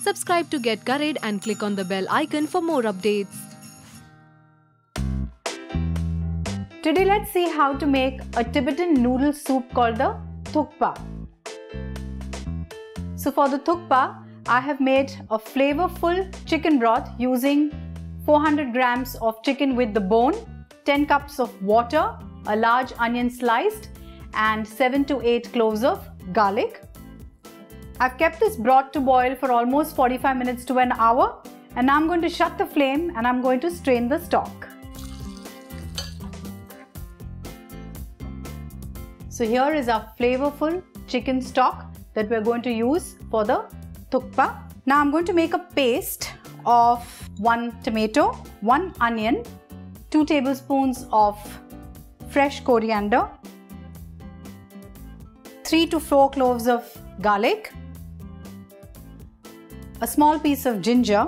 Subscribe to get Curried and click on the bell icon for more updates. Today let's see how to make a Tibetan noodle soup called the Thukpa. So for the Thukpa, I have made a flavorful chicken broth using 400 grams of chicken with the bone, 10 cups of water, a large onion sliced, and 7 to 8 cloves of garlic. I've kept this broth to boil for almost 45 minutes to an hour, and now I'm going to shut the flame and I'm going to strain the stock. So here is our flavorful chicken stock that we're going to use for the Thukpa. Now I'm going to make a paste of 1 tomato, 1 onion, 2 tablespoons of fresh coriander, 3 to 4 cloves of garlic, a small piece of ginger.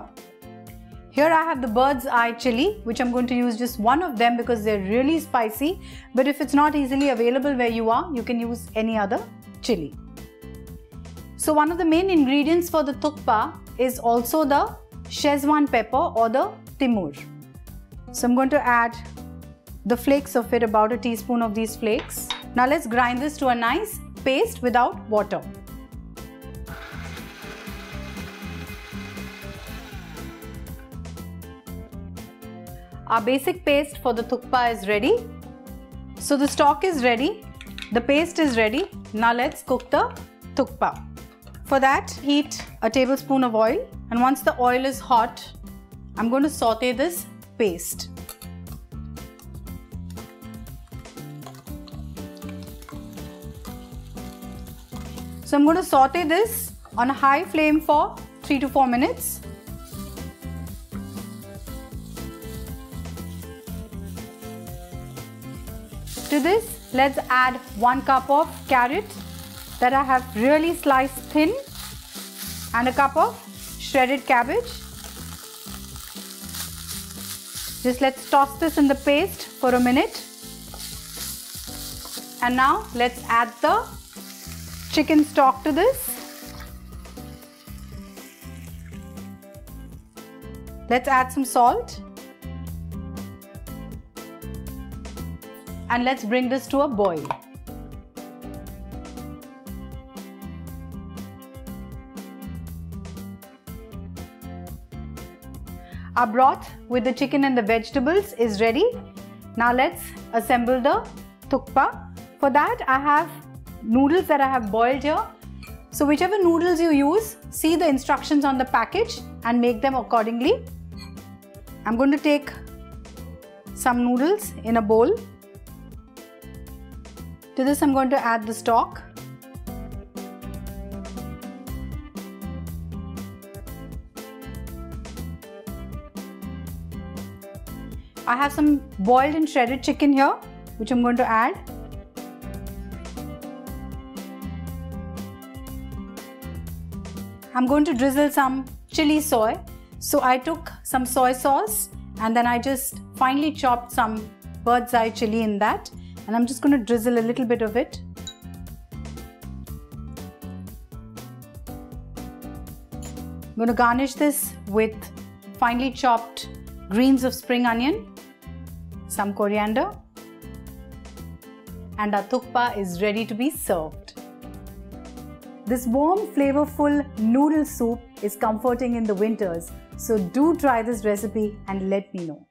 Here I have the bird's eye chili, which I'm going to use just one of them because they're really spicy, but if it's not easily available where you are, you can use any other chili. So one of the main ingredients for the Thukpa is also the Schezwan Pepper or the Timur. So I'm going to add the flakes of it, about a teaspoon of these flakes. Now let's grind this to a nice paste without water. Our basic paste for the Thukpa is ready. So the stock is ready, the paste is ready. Now let's cook the Thukpa. For that, heat a tablespoon of oil, and once the oil is hot, I'm going to saute this paste. So I'm going to saute this on a high flame for 3 to 4 minutes. To this, let's add 1 cup of carrot that I have really sliced thin, and a cup of shredded cabbage. Just let's toss this in the paste for a minute. And now let's add the chicken stock to this. Let's add some salt. And let's bring this to a boil. Our broth with the chicken and the vegetables is ready. Now let's assemble the Thukpa. For that, I have noodles that I have boiled here. So whichever noodles you use, see the instructions on the package and make them accordingly. I'm going to take some noodles in a bowl. To this, I'm going to add the stock. I have some boiled and shredded chicken here, which I'm going to add. I'm going to drizzle some chili soy. So I took some soy sauce and then I just finely chopped some bird's eye chili in that. And I'm just going to drizzle a little bit of it. I'm going to garnish this with finely chopped greens of spring onion, some coriander, and our Thukpa is ready to be served. This warm, flavorful noodle soup is comforting in the winters, so do try this recipe and let me know.